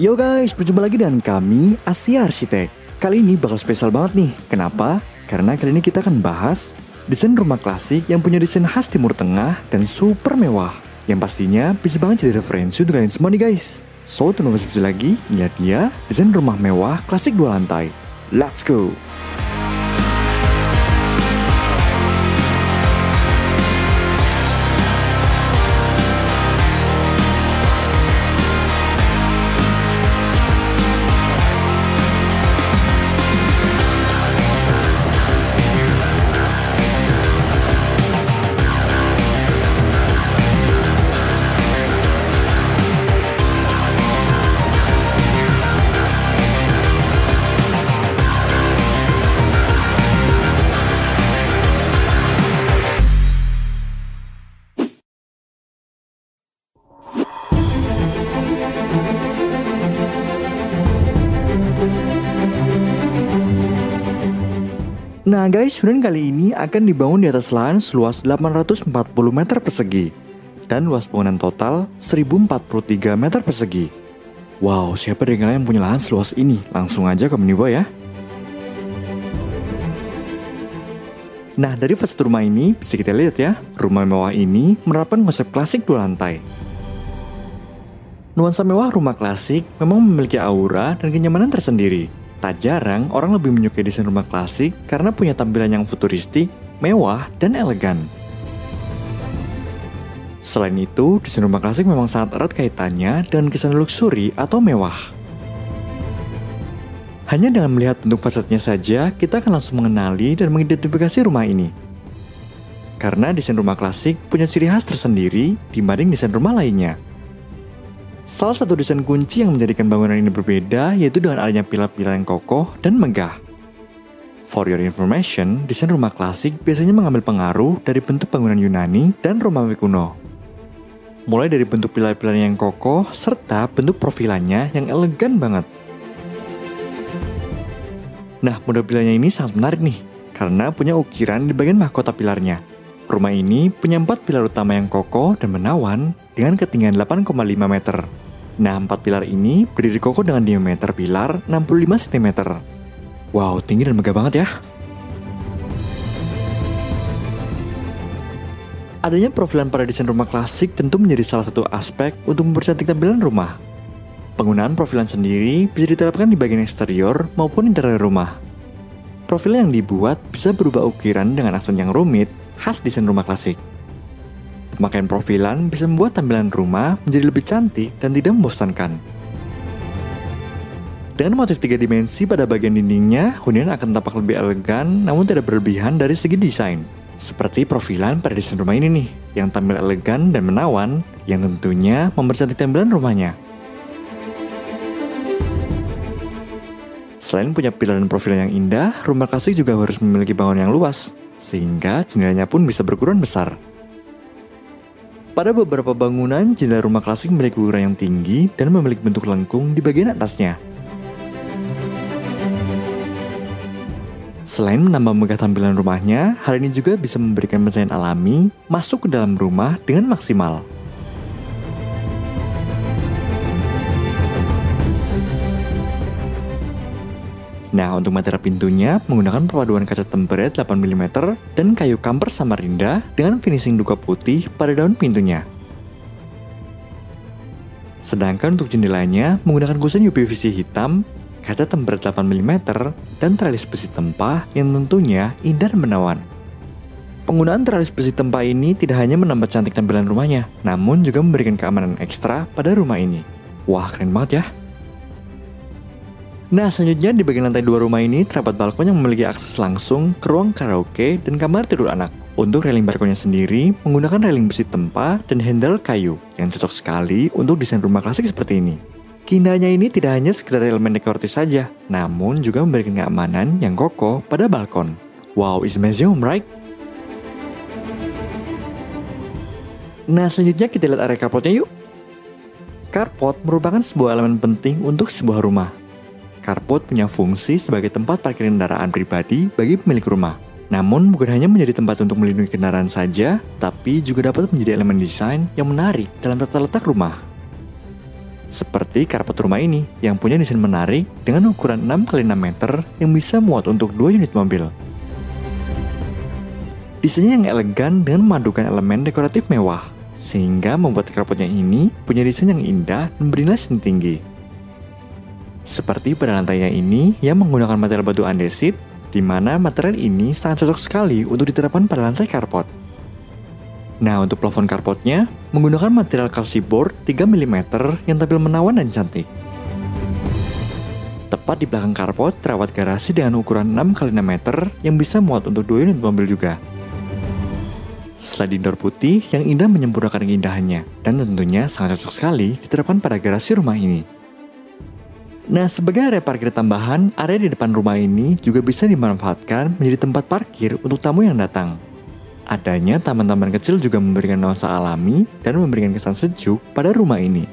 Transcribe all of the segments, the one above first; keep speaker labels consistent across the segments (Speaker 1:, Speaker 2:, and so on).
Speaker 1: Yo guys, berjumpa lagi dengan kami, Asia Arsitek. Kali ini bakal spesial banget nih. Kenapa? Karena kali ini kita akan bahas desain rumah klasik yang punya desain khas Timur Tengah dan super mewah. Yang pastinya bisa banget jadi referensi untuk kalian semua nih guys. So, tunggu lagi, lihat dia, desain rumah mewah klasik 2 lantai. Let's go! Nah guys, hunian kali ini akan dibangun di atas lahan seluas 840 meter persegi dan luas bangunan total 1043 meter persegi. Wow, siapa dari kalian yang punya lahan seluas ini? Langsung aja komen di bawah ya. Nah, dari fasad rumah ini bisa kita lihat ya, rumah mewah ini menerapkan konsep klasik 2 lantai. Nuansa mewah rumah klasik memang memiliki aura dan kenyamanan tersendiri. Tak jarang orang lebih menyukai desain rumah klasik karena punya tampilan yang futuristik, mewah, dan elegan. Selain itu, desain rumah klasik memang sangat erat kaitannya dengan kesan luxury atau mewah. Hanya dengan melihat bentuk fasadnya saja, kita akan langsung mengenali dan mengidentifikasi rumah ini. Karena desain rumah klasik punya ciri khas tersendiri dibanding desain rumah lainnya. Salah satu desain kunci yang menjadikan bangunan ini berbeda yaitu dengan adanya pilar-pilar yang kokoh dan megah. For your information, desain rumah klasik biasanya mengambil pengaruh dari bentuk bangunan Yunani dan Romawi kuno. Mulai dari bentuk pilar-pilar yang kokoh serta bentuk profilannya yang elegan banget. Nah, model pilarnya ini sangat menarik nih, karena punya ukiran di bagian mahkota pilarnya. Rumah ini punya 4 pilar utama yang kokoh dan menawan dengan ketinggian 8,5 meter. Nah, 4 pilar ini berdiri kokoh dengan diameter pilar 65 cm. Wow, tinggi dan megah banget ya. Adanya profilan pada desain rumah klasik tentu menjadi salah satu aspek untuk mempercantik tampilan rumah. Penggunaan profilan sendiri bisa diterapkan di bagian eksterior maupun interior rumah. Profil yang dibuat bisa berubah ukiran dengan aksen yang rumit, khas desain rumah klasik. Pemakaian profilan bisa membuat tampilan rumah menjadi lebih cantik dan tidak membosankan. Dengan motif 3 dimensi pada bagian dindingnya, hunian akan tampak lebih elegan namun tidak berlebihan dari segi desain. Seperti profilan pada desain rumah ini nih, yang tampil elegan dan menawan, yang tentunya mempercantik tampilan rumahnya. Selain punya pilar dan profilan yang indah, rumah klasik juga harus memiliki bangunan yang luas, sehingga jendelanya pun bisa berukuran besar. Pada beberapa bangunan, jendela rumah klasik memiliki ukuran yang tinggi dan memiliki bentuk lengkung di bagian atasnya. Selain menambah megah tampilan rumahnya, hal ini juga bisa memberikan pencahayaan alami masuk ke dalam rumah dengan maksimal. Nah, untuk material pintunya menggunakan perpaduan kaca tempered 8 mm dan kayu kamper Samarinda dengan finishing duka putih pada daun pintunya. Sedangkan untuk jendelanya menggunakan kusen UPVC hitam, kaca tempered 8 mm, dan tralis besi tempah yang tentunya indah dan menawan. Penggunaan tralis besi tempah ini tidak hanya menambah cantik tampilan rumahnya, namun juga memberikan keamanan ekstra pada rumah ini. Wah, keren banget ya! Nah, selanjutnya di bagian lantai 2 rumah ini terdapat balkon yang memiliki akses langsung ke ruang karaoke dan kamar tidur anak. Untuk railing balkonnya sendiri menggunakan railing besi tempah dan handle kayu yang cocok sekali untuk desain rumah klasik seperti ini. Keindahannya ini tidak hanya sekedar elemen dekoratif saja, namun juga memberikan keamanan yang kokoh pada balkon. Wow, it's amazing, right? Nah, selanjutnya kita lihat area carportnya yuk. Carport merupakan sebuah elemen penting untuk sebuah rumah. Carport punya fungsi sebagai tempat parkir kendaraan pribadi bagi pemilik rumah. Namun bukan hanya menjadi tempat untuk melindungi kendaraan saja, tapi juga dapat menjadi elemen desain yang menarik dalam tata letak rumah. Seperti karpet rumah ini yang punya desain menarik dengan ukuran 6x6 meter yang bisa muat untuk 2 unit mobil. Desainnya yang elegan dengan memadukan elemen dekoratif mewah, sehingga membuat karpetnya ini punya desain yang indah dan bernilai seni tinggi. Seperti pada lantainya ini yang menggunakan material batu andesit, di mana material ini sangat cocok sekali untuk diterapkan pada lantai karpet. Nah, untuk plafon karpetnya menggunakan material calciboard 3 mm yang tampil menawan dan cantik. Tepat di belakang karpet terdapat garasi dengan ukuran 6x6 meter yang bisa muat untuk 2 unit mobil juga. Sliding door putih yang indah menyempurnakan keindahannya, dan tentunya sangat cocok sekali diterapkan pada garasi rumah ini. Nah, sebagai area parkir tambahan, area di depan rumah ini juga bisa dimanfaatkan menjadi tempat parkir untuk tamu yang datang. Adanya taman-taman kecil juga memberikan nuansa alami dan memberikan kesan sejuk pada rumah ini.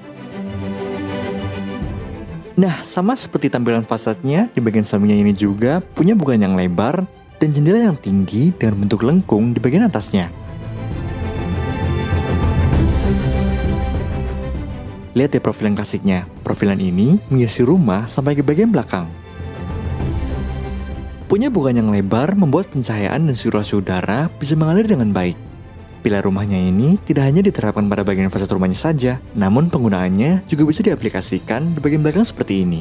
Speaker 1: Nah, sama seperti tampilan fasadnya, di bagian sampingnya ini juga punya bukaan yang lebar dan jendela yang tinggi dengan bentuk lengkung di bagian atasnya. Lihat ya profilan klasiknya. Profilan ini menghiasi rumah sampai ke bagian belakang. Punya bukaan yang lebar membuat pencahayaan dan sirkulasi udara bisa mengalir dengan baik. Pilar rumahnya ini tidak hanya diterapkan pada bagian fasad rumahnya saja, namun penggunaannya juga bisa diaplikasikan di bagian belakang seperti ini.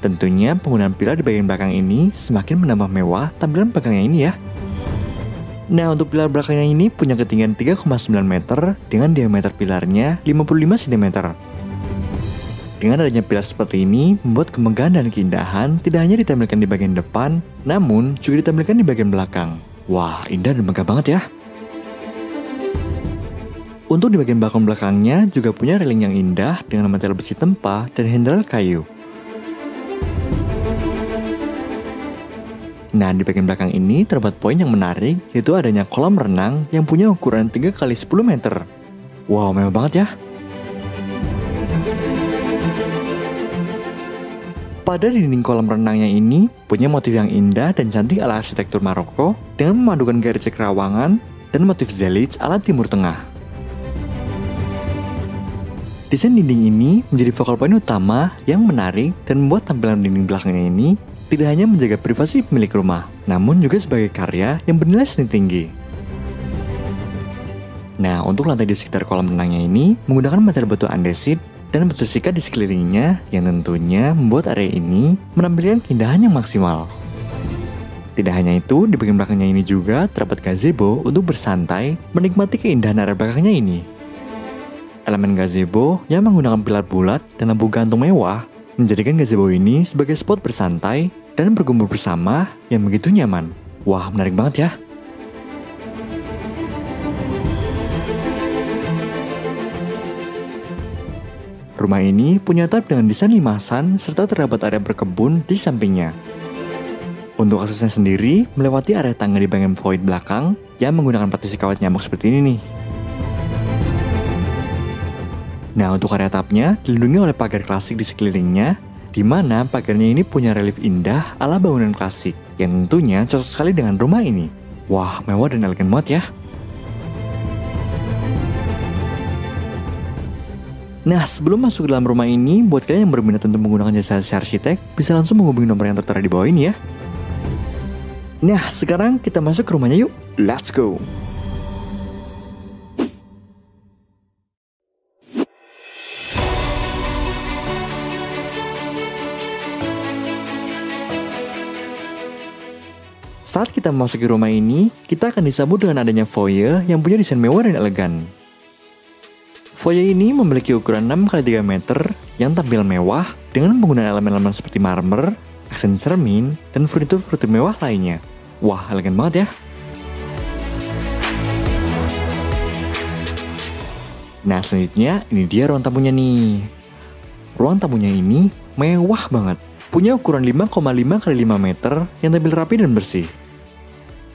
Speaker 1: Tentunya penggunaan pilar di bagian belakang ini semakin menambah mewah tampilan belakangnya ini ya. Nah, untuk pilar belakangnya ini punya ketinggian 3,9 meter dengan diameter pilarnya 55 cm. Dengan adanya pilar seperti ini, membuat kemegahan dan keindahan tidak hanya ditampilkan di bagian depan, namun juga ditampilkan di bagian belakang. Wah, indah dan megah banget ya. Untuk di bagian belakangnya juga punya railing yang indah dengan material besi tempah dan handrail kayu. Nah, di bagian belakang ini terdapat poin yang menarik, yaitu adanya kolam renang yang punya ukuran 3x10 meter. Wow, mewah banget ya. Pada dinding kolam renangnya ini punya motif yang indah dan cantik ala arsitektur Maroko dengan memadukan garis kerawangan dan motif zelij ala Timur Tengah. Desain dinding ini menjadi focal point utama yang menarik dan membuat tampilan dinding belakangnya ini tidak hanya menjaga privasi pemilik rumah, namun juga sebagai karya yang bernilai seni tinggi. Nah, untuk lantai di sekitar kolam renangnya ini menggunakan material batu andesit dan batu sikat di sekelilingnya yang tentunya membuat area ini menampilkan keindahan yang maksimal. Tidak hanya itu, di bagian belakangnya ini juga terdapat gazebo untuk bersantai menikmati keindahan area belakangnya ini. Elemen gazebo yang menggunakan pilar bulat dan lampu gantung mewah menjadikan gazebo ini sebagai spot bersantai dan berkumpul bersama yang begitu nyaman. Wah, menarik banget ya. Rumah ini punya atap dengan desain limasan serta terdapat area berkebun di sampingnya. Untuk aksesnya sendiri, melewati area tangga di bagian void belakang yang menggunakan partisi kawat nyamuk seperti ini nih. Nah, untuk area atapnya dilindungi oleh pagar klasik di sekelilingnya, di mana pagarnya ini punya relief indah ala bangunan klasik yang tentunya cocok sekali dengan rumah ini. Wah, mewah dan elegan banget ya. Nah, sebelum masuk ke dalam rumah ini, buat kalian yang berminat untuk menggunakan jasa arsitek, bisa langsung menghubungi nomor yang tertera di bawah ini ya. Nah, sekarang kita masuk ke rumahnya yuk. Let's go! Saat kita memasuki rumah ini, kita akan disambut dengan adanya foyer yang punya desain mewah dan elegan. Foyer ini memiliki ukuran 6x3 meter yang tampil mewah dengan penggunaan elemen-elemen seperti marmer, aksen cermin, dan furnitur-furnitur mewah lainnya. Wah, elegan banget ya. Nah, selanjutnya ini dia ruang tamunya nih. Ruang tamunya ini mewah banget. Punya ukuran 5,5x5 meter yang tampil rapi dan bersih.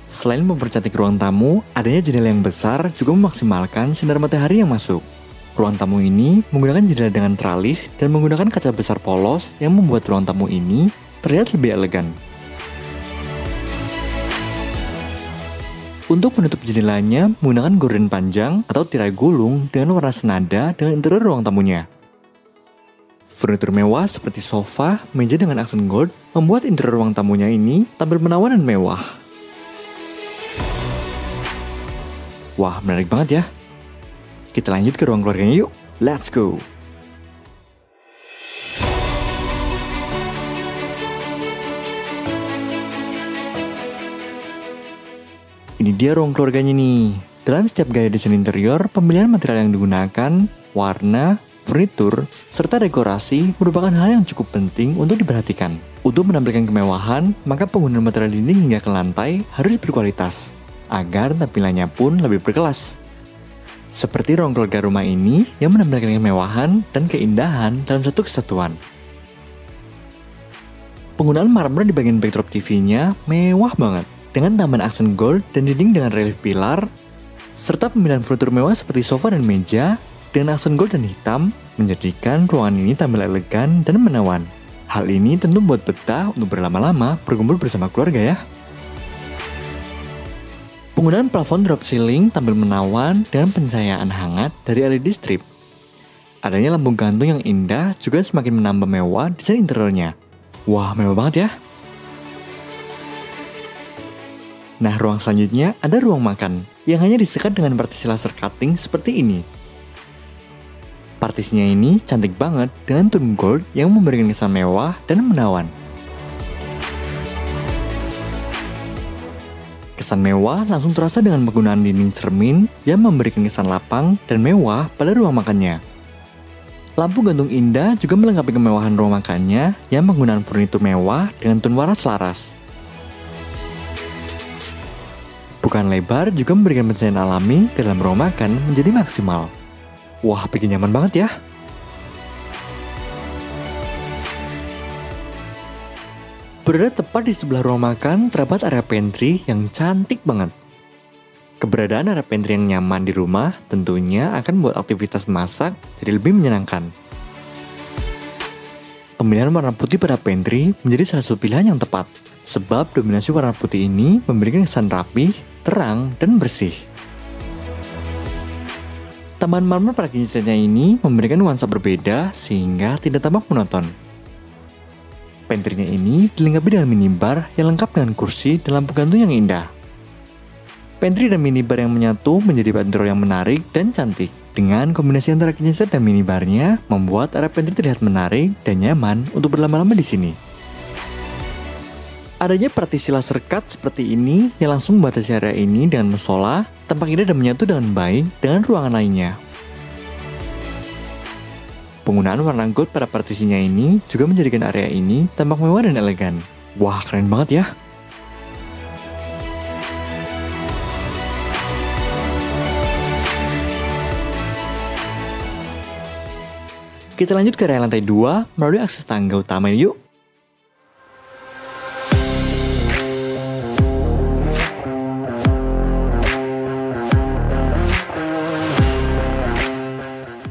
Speaker 1: Selain mempercantik ruang tamu, adanya jendela yang besar juga memaksimalkan sinar matahari yang masuk. Ruang tamu ini menggunakan jendela dengan tralis dan menggunakan kaca besar polos yang membuat ruang tamu ini terlihat lebih elegan. Untuk penutup jendelanya menggunakan gorden panjang atau tirai gulung dengan warna senada dengan interior ruang tamunya. Furnitur mewah seperti sofa, meja dengan aksen gold membuat interior ruang tamunya ini tampil menawan dan mewah. Wah, menarik banget ya. Kita lanjut ke ruang keluarganya yuk. Let's go! Ini dia ruang keluarganya nih. Dalam setiap gaya desain interior, pemilihan material yang digunakan, warna, furnitur, serta dekorasi merupakan hal yang cukup penting untuk diperhatikan. Untuk menampilkan kemewahan, maka penggunaan material dinding hingga ke lantai harus berkualitas, agar tampilannya pun lebih berkelas. Seperti ruang keluarga rumah ini yang menampilkan kemewahan dan keindahan dalam satu kesatuan. Penggunaan marmer di bagian backdrop TV-nya mewah banget, dengan tambahan aksen gold dan dinding dengan relief pilar, serta pemilihan furnitur mewah seperti sofa dan meja dengan aksen gold dan hitam menjadikan ruangan ini tampil elegan dan menawan. Hal ini tentu membuat betah untuk berlama-lama berkumpul bersama keluarga ya. Penggunaan plafon drop ceiling tampil menawan dengan pencahayaan hangat dari LED strip. Adanya lampu gantung yang indah juga semakin menambah mewah desain interiornya. Wah, mewah banget ya. Nah, ruang selanjutnya ada ruang makan yang hanya disekat dengan partisi laser cutting seperti ini. Partisinya ini cantik banget dengan tone gold yang memberikan kesan mewah dan menawan. Kesan mewah langsung terasa dengan penggunaan dinding cermin yang memberikan kesan lapang dan mewah pada ruang makannya. Lampu gantung indah juga melengkapi kemewahan ruang makannya yang menggunakan furnitur mewah dengan tone warna selaras. Bukaan lebar juga memberikan pencahayaan alami ke dalam ruang makan menjadi maksimal. Wah, bikin nyaman banget ya. Berada tepat di sebelah ruang makan terdapat area pantry yang cantik banget. Keberadaan area pantry yang nyaman di rumah tentunya akan membuat aktivitas masak jadi lebih menyenangkan. Pemilihan warna putih pada pantry menjadi salah satu pilihan yang tepat, sebab dominasi warna putih ini memberikan kesan rapi, terang, dan bersih. Tambahan marmer pada kitchennya ini memberikan nuansa berbeda sehingga tidak tampak monoton. Pantry-nya ini dilengkapi dengan minibar yang lengkap dengan kursi dan lampu gantung yang indah. Pantry dan minibar yang menyatu menjadi interior yang menarik dan cantik. Dengan kombinasi antara kitchen set dan minibarnya, membuat area pantry terlihat menarik dan nyaman untuk berlama-lama di sini. Adanya partisi laser cut seperti ini yang langsung membatasi area ini dengan musola, tampak indah dan menyatu dengan baik dengan ruangan lainnya. Penggunaan warna gold pada partisinya ini juga menjadikan area ini tampak mewah dan elegan. Wah, keren banget ya! Kita lanjut ke area lantai 2 melalui akses tangga utama yuk.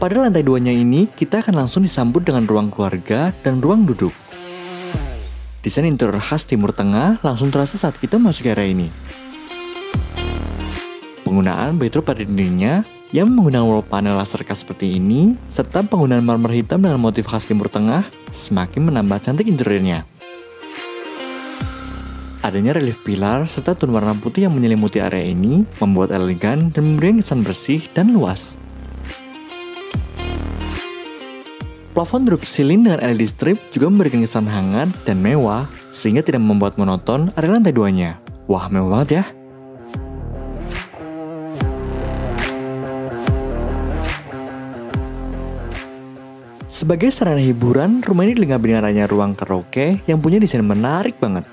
Speaker 1: Pada lantai 2-nya ini, kita akan langsung disambut dengan ruang keluarga dan ruang duduk. Desain interior khas Timur Tengah langsung terasa saat kita masuk area ini. Penggunaan backdrop pada dindingnya yang menggunakan wall panel laser cut seperti ini, serta penggunaan marmer hitam dengan motif khas Timur Tengah, semakin menambah cantik interiornya. Adanya relief pilar serta tone warna putih yang menyelimuti area ini membuat elegan dan memberikan kesan bersih dan luas. Plafon drop ceiling dengan LED strip juga memberikan kesan hangat dan mewah sehingga tidak membuat monoton area lantai 2-nya. Wah, mewah banget ya! Sebagai sarana hiburan, rumah ini dilengkapi dengan adanya ruang karaoke yang punya desain menarik banget.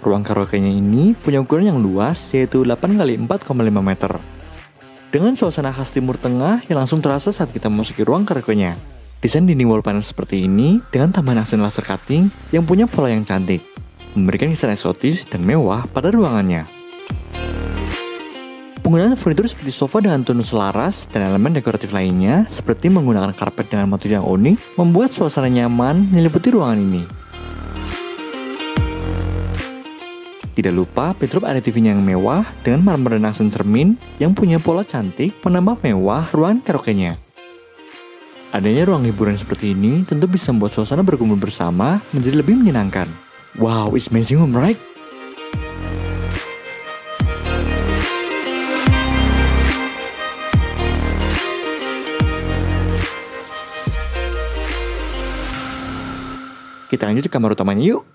Speaker 1: Ruang karaoke-nya ini punya ukuran yang luas, yaitu 8x4,5 meter. Dengan suasana khas Timur Tengah yang langsung terasa saat kita memasuki ruang karaoke-nya. Desain dinding wall panel seperti ini dengan tambahan aksen laser cutting yang punya pola yang cantik, memberikan kesan eksotis dan mewah pada ruangannya. Penggunaan furnitur seperti sofa dengan tone selaras dan elemen dekoratif lainnya seperti menggunakan karpet dengan motif yang unik membuat suasana nyaman menyelimuti ruangan ini. Tidak lupa backdrop area TV-nya yang mewah dengan marmer dan aksen cermin yang punya pola cantik menambah mewah ruangan karaoke-nya. Adanya ruang hiburan seperti ini tentu bisa membuat suasana berkumpul bersama menjadi lebih menyenangkan. Wow, it's amazing home, right? Kita lanjut ke kamar utamanya yuk.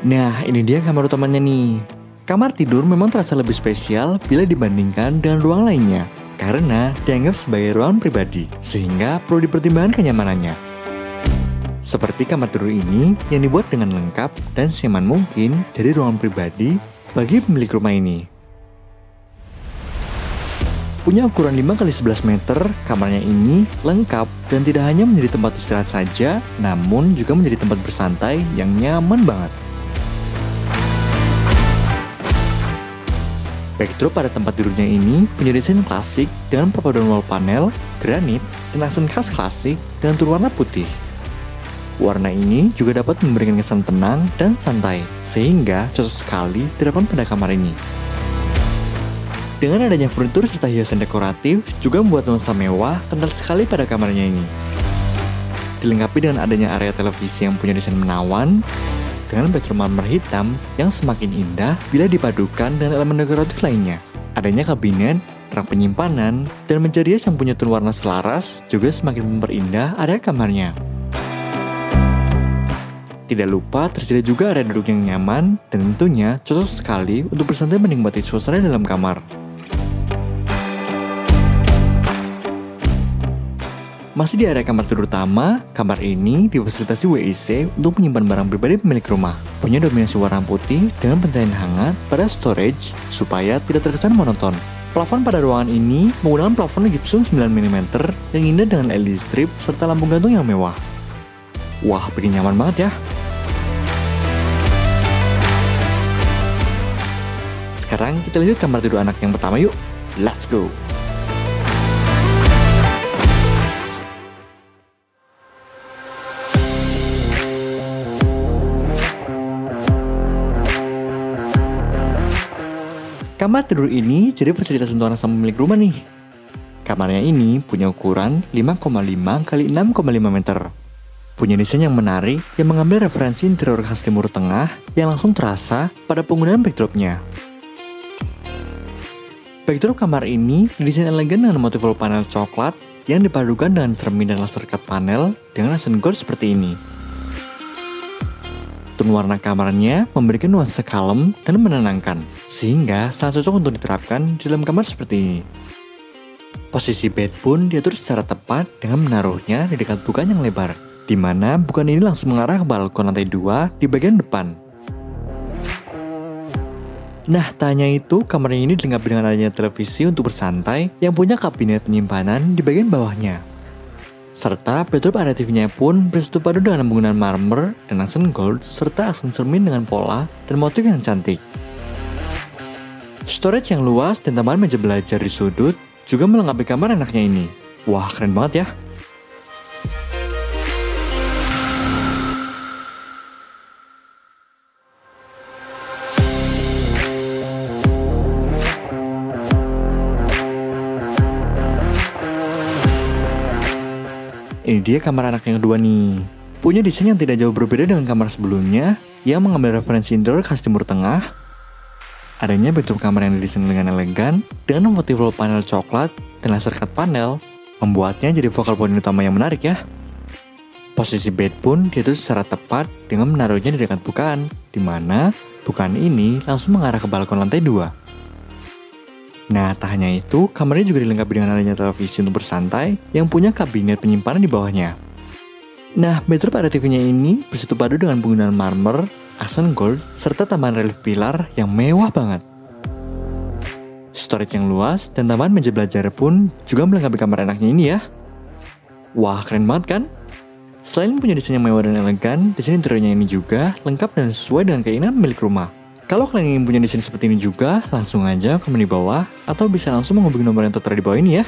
Speaker 1: Nah, ini dia kamar utamanya nih. Kamar tidur memang terasa lebih spesial bila dibandingkan dengan ruang lainnya, karena dianggap sebagai ruang pribadi, sehingga perlu dipertimbangkan kenyamanannya. Seperti kamar tidur ini yang dibuat dengan lengkap dan senyaman mungkin jadi ruang pribadi bagi pemilik rumah ini. Punya ukuran 5x11 meter, kamarnya ini lengkap dan tidak hanya menjadi tempat istirahat saja, namun juga menjadi tempat bersantai yang nyaman banget. Backdrop pada tempat tidurnya ini punya desain klasik dengan perpaduan wall panel, granit, dan aksen khas klasik dengan tur warna putih. Warna ini juga dapat memberikan kesan tenang dan santai, sehingga cocok sekali diterapkan pada kamar ini. Dengan adanya furnitur serta hiasan dekoratif, juga membuat nuansa mewah kental sekali pada kamarnya ini. Dilengkapi dengan adanya area televisi yang punya desain menawan, dengan backdrop marmer hitam yang semakin indah bila dipadukan dengan elemen dekoratif lainnya. Adanya kabinet, rak penyimpanan, dan meja rias yang punya tone warna selaras juga semakin memperindah area kamarnya. Tidak lupa tersedia juga area duduk yang nyaman dan tentunya cocok sekali untuk bersantai menikmati suasana dalam kamar. Masih di area kamar tidur utama, kamar ini difasilitasi WC untuk menyimpan barang pribadi pemilik rumah. Punya dominasi warna putih dengan pencahayaan hangat pada storage supaya tidak terkesan monoton. Plafon pada ruangan ini menggunakan plafon gipsum 9 mm yang indah dengan LED strip serta lampu gantung yang mewah. Wah, bikin nyaman banget ya. Sekarang kita lanjut kamar tidur anak yang pertama yuk. Let's go! Kamar tidur ini jadi fasilitas untuk anak sama pemilik rumah nih. Kamarnya ini punya ukuran 5,5 x 6,5 meter. Punya desain yang menarik yang mengambil referensi interior khas Timur Tengah yang langsung terasa pada penggunaan backdropnya. Backdrop kamar ini didesain elegan dengan motif wall panel coklat yang dipadukan dengan cermin dan laser cut panel dengan aksen gold seperti ini. Tone warna kamarnya memberikan nuansa kalem dan menenangkan, sehingga sangat cocok untuk diterapkan di dalam kamar seperti ini. Posisi bed pun diatur secara tepat dengan menaruhnya di dekat bukaan yang lebar, di mana bukaan ini langsung mengarah ke balkon lantai 2 di bagian depan. Nah, tak hanya itu, kamar ini dilengkapi dengan adanya televisi untuk bersantai yang punya kabinet penyimpanan di bagian bawahnya. Serta backdrop area TV-nya pun bersatu padu dengan penggunaan marmer dan aksen gold serta aksen cermin dengan pola dan motif yang cantik. Storage yang luas dan tambahan meja belajar di sudut juga melengkapi kamar anaknya ini. Wah, keren banget ya. Ini dia kamar anak yang kedua nih. Punya desain yang tidak jauh berbeda dengan kamar sebelumnya yang mengambil referensi interior khas Timur Tengah. Adanya backdrop kamar yang didesain dengan elegan dengan motif wall panel coklat dan laser cut panel membuatnya jadi focal point utama yang menarik ya. Posisi bed pun diatur secara tepat dengan menaruhnya di dekat bukaan, di mana bukaan ini langsung mengarah ke balkon lantai 2. Nah, tak hanya itu, kamarnya juga dilengkapi dengan adanya televisi untuk bersantai yang punya kabinet penyimpanan di bawahnya. Nah, backdrop area TV-nya ini bersatu padu dengan penggunaan marmer, aksen gold, serta tambahan relief pilar yang mewah banget. Storage yang luas dan tambahan meja belajar pun juga melengkapi kamar anaknya ini ya. Wah, keren banget kan? Selain punya desain yang mewah dan elegan, desain interiornya ini juga lengkap dan sesuai dengan keinginan milik rumah. Kalau kalian ingin punya desain seperti ini juga, langsung aja komen di bawah, atau bisa langsung menghubungi nomor yang tertera di bawah ini ya.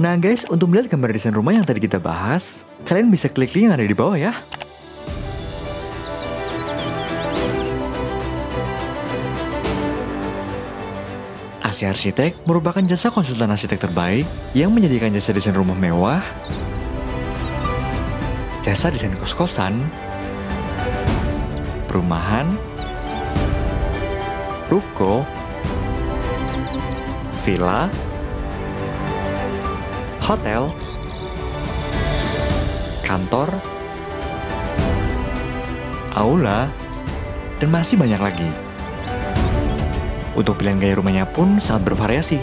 Speaker 1: Nah guys, untuk melihat gambar desain rumah yang tadi kita bahas, kalian bisa klik link yang ada di bawah ya. Asia Arsitek merupakan jasa konsultan arsitek terbaik yang menyediakan jasa desain rumah mewah, jasa desain kos-kosan, perumahan, ruko, villa, hotel, kantor, aula, dan masih banyak lagi. Untuk pilihan gaya rumahnya pun sangat bervariasi.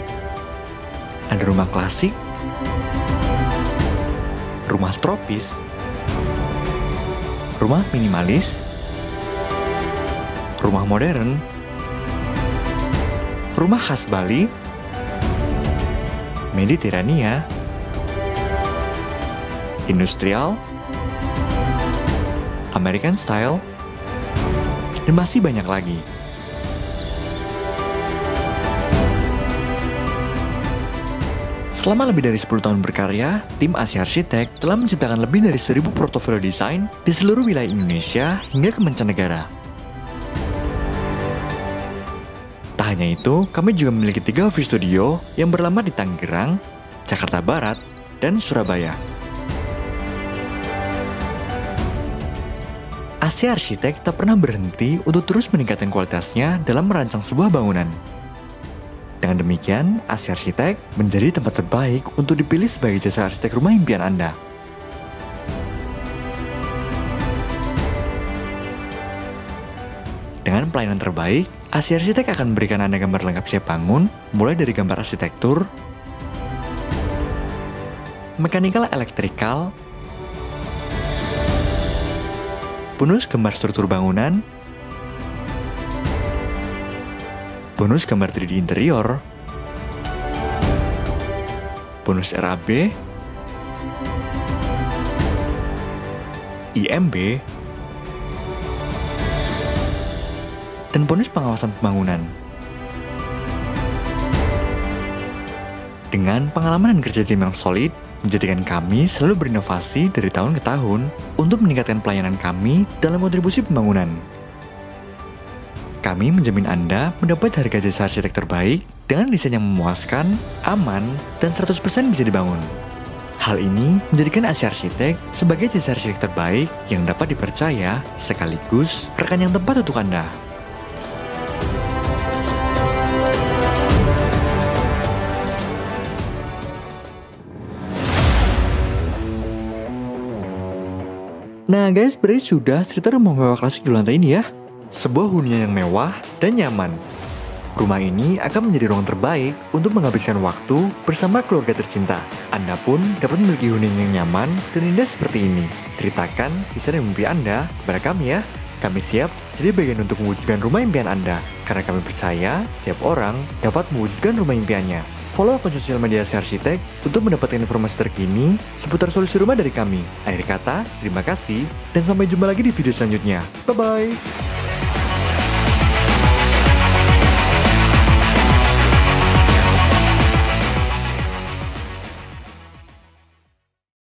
Speaker 1: Ada rumah klasik, rumah tropis, rumah minimalis, rumah modern, rumah khas Bali, Mediterania, industrial, American style, dan masih banyak lagi. Selama lebih dari 10 tahun berkarya, tim Asia Arsitek telah menciptakan lebih dari 1000 portofolio desain di seluruh wilayah Indonesia hingga ke mancanegara. Tak hanya itu, kami juga memiliki 3 office studio yang beralamat di Tangerang, Jakarta Barat, dan Surabaya. Asia Arsitek tak pernah berhenti untuk terus meningkatkan kualitasnya dalam merancang sebuah bangunan. Dengan demikian, Asia Arsitek menjadi tempat terbaik untuk dipilih sebagai jasa arsitek rumah impian Anda. Dengan pelayanan terbaik, Asia Arsitek akan memberikan Anda gambar lengkap siap bangun, mulai dari gambar arsitektur, mekanikal elektrikal, bonus gambar struktur bangunan, bonus gambar 3D interior, bonus RAB, IMB, dan bonus pengawasan pembangunan. Dengan pengalaman dan kerja tim yang solid, menjadikan kami selalu berinovasi dari tahun ke tahun untuk meningkatkan pelayanan kami dalam kontribusi pembangunan. Kami menjamin Anda mendapat harga jasa arsitek terbaik dengan desain yang memuaskan, aman, dan 100% bisa dibangun. Hal ini menjadikan Asia Arsitek sebagai jasa arsitek terbaik yang dapat dipercaya sekaligus rekan yang tepat untuk Anda. Nah guys, berarti sudah cerita rumah mewah klasik di lantai ini ya. Sebuah hunian yang mewah dan nyaman. Rumah ini akan menjadi ruang terbaik untuk menghabiskan waktu bersama keluarga tercinta. Anda pun dapat memiliki hunian yang nyaman dan indah seperti ini. Ceritakan kisah dan mimpi Anda kepada kami ya. Kami siap jadi bagian untuk mewujudkan rumah impian Anda. Karena kami percaya setiap orang dapat mewujudkan rumah impiannya. Follow akun sosial media Asia Arsitek untuk mendapatkan informasi terkini seputar solusi rumah dari kami. Akhir kata, terima kasih dan sampai jumpa lagi di video selanjutnya. Bye-bye!